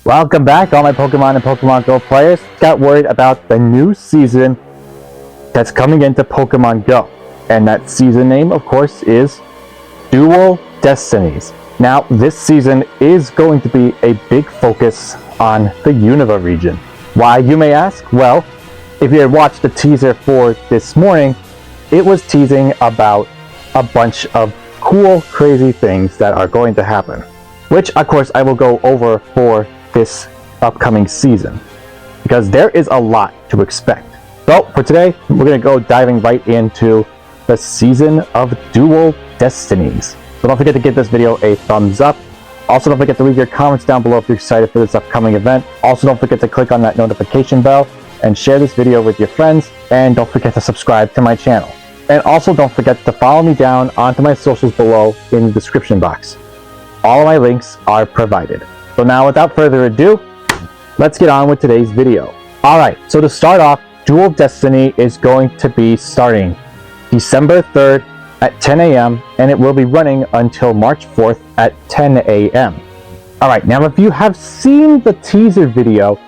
Welcome back, all my Pokemon and Pokemon Go players. Got worried about the new season that's coming into Pokemon Go. And that season name, of course, is Dual Destinies. Now, this season is going to be a big focus on the Unova region. Why, you may ask? Well, if you had watched the teaser for this morning, it was teasing about a bunch of cool, crazy things that are going to happen. Which, of course, I will go over for this upcoming season, because there is a lot to expect. So for today, we're going to go diving right into the season of Dual Destinies. So don't forget to give this video a thumbs up. Also, don't forget to leave your comments down below if you're excited for this upcoming event. Also, don't forget to click on that notification bell and share this video with your friends. And don't forget to subscribe to my channel. And also, don't forget to follow me down onto my socials below in the description box. All of my links are provided. So now, without further ado, let's get on with today's video. Alright, so to start off, Dual Destiny is going to be starting December 3rd at 10 a.m. and it will be running until March 4th at 10 a.m. Alright, now if you have seen the teaser video,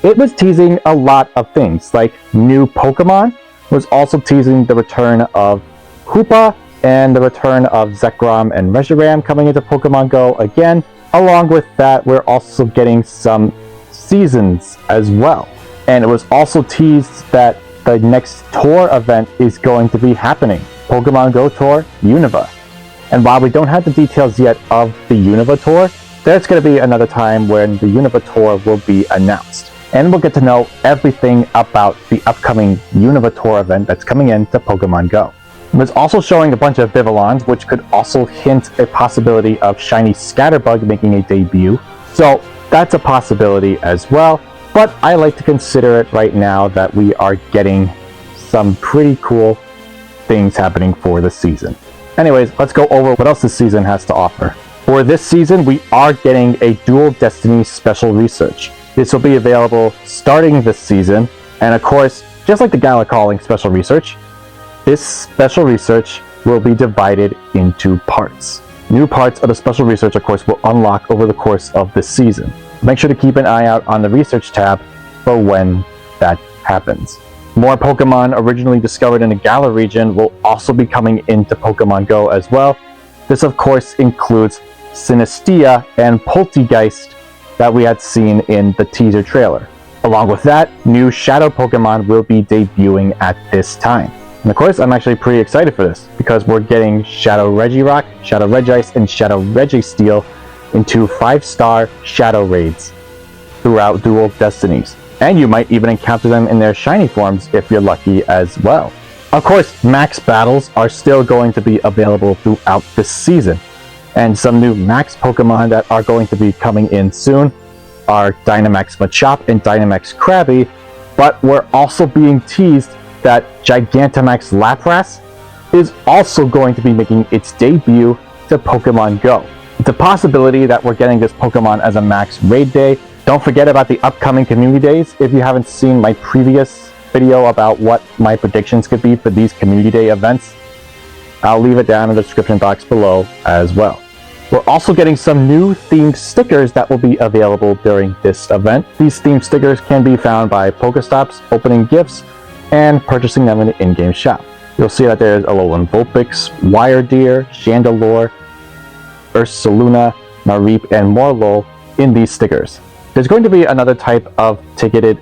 it was teasing a lot of things, like new Pokemon, was also teasing the return of Hoopa and the return of Zekrom and Reshiram coming into Pokemon Go again. Along with that, we're also getting some seasons as well. And it was also teased that the next tour event is going to be happening. Pokemon Go Tour Unova. And while we don't have the details yet of the Unova Tour, there's going to be another time when the Unova Tour will be announced. And we'll get to know everything about the upcoming Unova Tour event that's coming into Pokemon Go. It was also showing a bunch of Vivillons, which could also hint a possibility of Shiny Scatterbug making a debut. So that's a possibility as well, but I like to consider it right now that we are getting some pretty cool things happening for the season. Anyways, let's go over what else this season has to offer. For this season, we are getting a Dual Destiny special research. This will be available starting this season, and of course, just like the Gala Calling special research, this special research will be divided into parts. New parts of the special research, of course, will unlock over the course of this season. Make sure to keep an eye out on the research tab for when that happens. More Pokemon originally discovered in the Gala region will also be coming into Pokemon Go as well. This, of course, includes Sinistea and Poltegeist that we had seen in the teaser trailer. Along with that, new Shadow Pokemon will be debuting at this time. And of course, I'm actually pretty excited for this, because we're getting Shadow Regirock, Shadow Regice, and Shadow Registeel into 5-star Shadow Raids throughout Dual Destinies. And you might even encounter them in their shiny forms if you're lucky as well. Of course, Max battles are still going to be available throughout this season. And some new Max Pokemon that are going to be coming in soon are Dynamax Machop and Dynamax Krabby, but we're also being teased that Gigantamax Lapras is also going to be making its debut to Pokemon Go. It's a possibility that we're getting this Pokemon as a Max Raid Day. Don't forget about the upcoming Community Days. If you haven't seen my previous video about what my predictions could be for these Community Day events, I'll leave it down in the description box below as well. We're also getting some new themed stickers that will be available during this event. These themed stickers can be found by Pokestops, opening gifts, and purchasing them in the in-game shop. You'll see that there's Alolan Vulpix, Wiredeer, Chandelure, Ursaluna, Mareep, and Morlul in these stickers. There's going to be another type of ticketed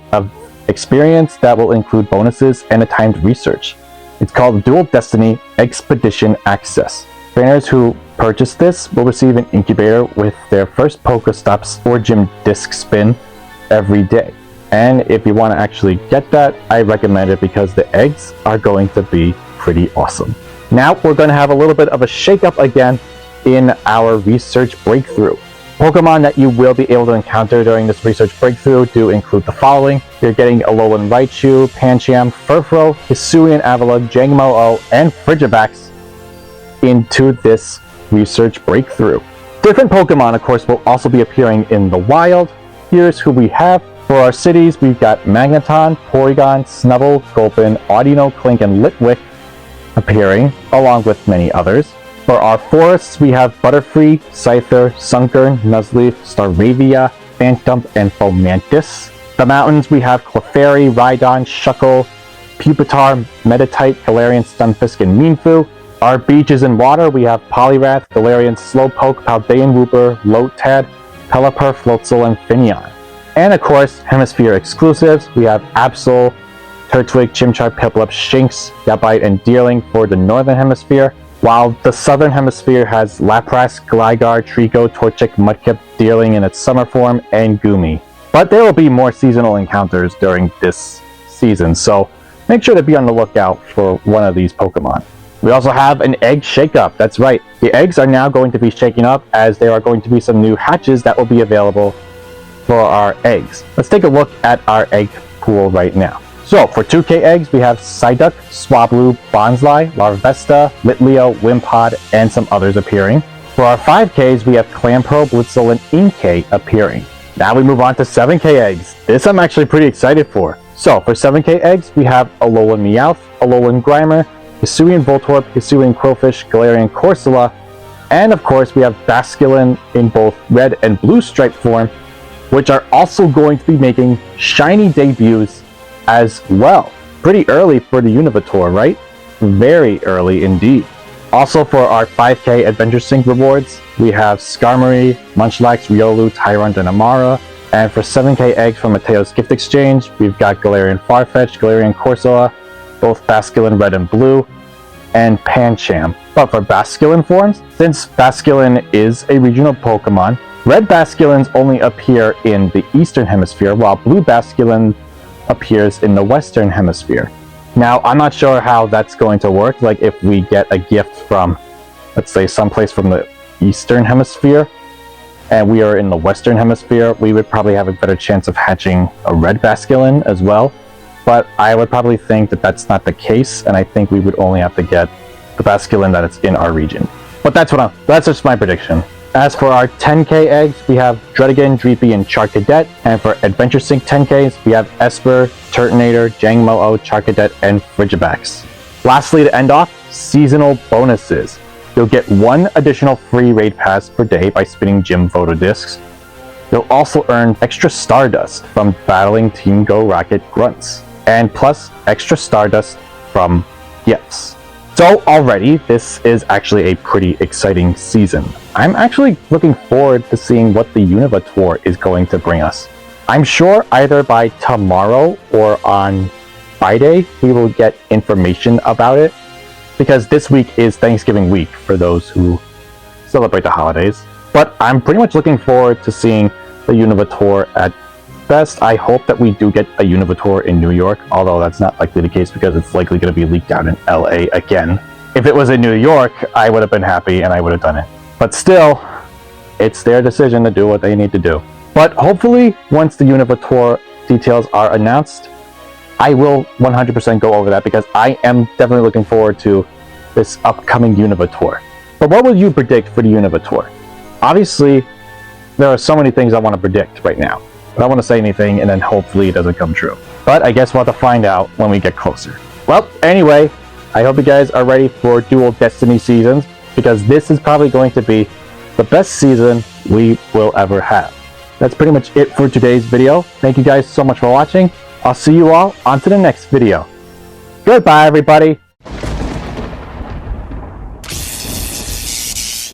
experience that will include bonuses and a timed research. It's called Dual Destiny Expedition Access. Trainers who purchase this will receive an incubator with their first Pokestops or Gym Disc Spin every day. And if you want to actually get that, I recommend it because the eggs are going to be pretty awesome. Now we're going to have a little bit of a shake-up again in our research breakthrough. Pokemon that you will be able to encounter during this research breakthrough do include the following. You're getting Alolan Raichu, Pancham, Furfrou, Hisuian Avalugg, Jangmo-O, and Frigibax into this research breakthrough. Different Pokemon, of course, will also be appearing in the wild. Here's who we have. For our cities, we've got Magneton, Porygon, Snubbull, Gulpin, Audino, Clink, and Litwick appearing, along with many others. For our forests, we have Butterfree, Scyther, Sunkern, Nuzleaf, Staravia, Phantom and Fomantis. The mountains, we have Clefairy, Rhydon, Shuckle, Pupitar, Meditite, Galarian, Stunfisk, and Mienfoo. Our beaches and water, we have Poliwrath, Galarian, Slowpoke, Paldean Wooper, Lotad, Pelipper, Floatzel, and Finneon. And of course, Hemisphere exclusives, we have Absol, Turtwig, Chimchar, Piplup, Shinx, Gabite, and Deerling for the Northern Hemisphere, while the Southern Hemisphere has Lapras, Gligar, Trico, Torchic, Mudkip, Deerling in its summer form, and Goomy. But there will be more seasonal encounters during this season, so make sure to be on the lookout for one of these Pokemon. We also have an egg shakeup, that's right. The eggs are now going to be shaking up as there are going to be some new hatches that will be available for our eggs. Let's take a look at our egg pool right now. So for 2K eggs, we have Psyduck, Swablu, Bonsly, Larvesta, Litleo, Wimpod, and some others appearing. For our 5Ks, we have Clamperl, Blitzel, and Inkay appearing. Now we move on to 7K eggs. This I'm actually pretty excited for. So for 7K eggs, we have Alolan Meowth, Alolan Grimer, Hisuian Voltorb, Hisuian Crowfish, Galarian Corsola, and of course we have Basculin in both red and blue stripe form, which are also going to be making shiny debuts as well. Pretty early for the Univator, right? Very early indeed. Also for our 5K Adventure Sync rewards, we have Skarmory, Munchlax, Riolu, Tyrant, and Amara. And for 7K eggs from Mateo's Gift Exchange, we've got Galarian Farfetch, Galarian Corsola, both Basculin red and blue, and Pancham. But for Basculin forms, since Basculin is a regional Pokemon, red Basculins only appear in the Eastern Hemisphere, while blue Basculin appears in the Western Hemisphere. Now, I'm not sure how that's going to work, like if we get a gift from, let's say, someplace from the Eastern Hemisphere, and we are in the Western Hemisphere, we would probably have a better chance of hatching a red Basculin as well. But I would probably think that that's not the case, and I think we would only have to get the Basculin that is in our region. But that's just my prediction. As for our 10K eggs, we have Dredigan, Dreepy, and Charcadet. And for Adventure Sync 10Ks, we have Esper, Turtonator, Jangmo-O, Charcadet, and Frigibax. Lastly, to end off, seasonal bonuses. You'll get one additional free raid pass per day by spinning gym photo discs. You'll also earn extra Stardust from battling Team Go Rocket grunts, and plus extra Stardust from gifts. So already, this is actually a pretty exciting season. I'm actually looking forward to seeing what the Univator is going to bring us. I'm sure either by tomorrow or on Friday, we will get information about it, because this week is Thanksgiving week for those who celebrate the holidays. But I'm pretty much looking forward to seeing the Univator. At best, I hope that we do get a Univator in New York, although that's not likely the case because it's likely going to be leaked out in LA again. If it was in New York, I would have been happy and I would have done it. But still, it's their decision to do what they need to do. But hopefully, once the Univator details are announced, I will 100% go over that, because I am definitely looking forward to this upcoming Univator. But what would you predict for the Univator? Obviously, there are so many things I want to predict right now. I don't want to say anything and then hopefully it doesn't come true. But I guess we'll have to find out when we get closer. Well, anyway, I hope you guys are ready for Dual Destiny seasons, because this is probably going to be the best season we will ever have. That's pretty much it for today's video. Thank you guys so much for watching. I'll see you all on to the next video. Goodbye, everybody.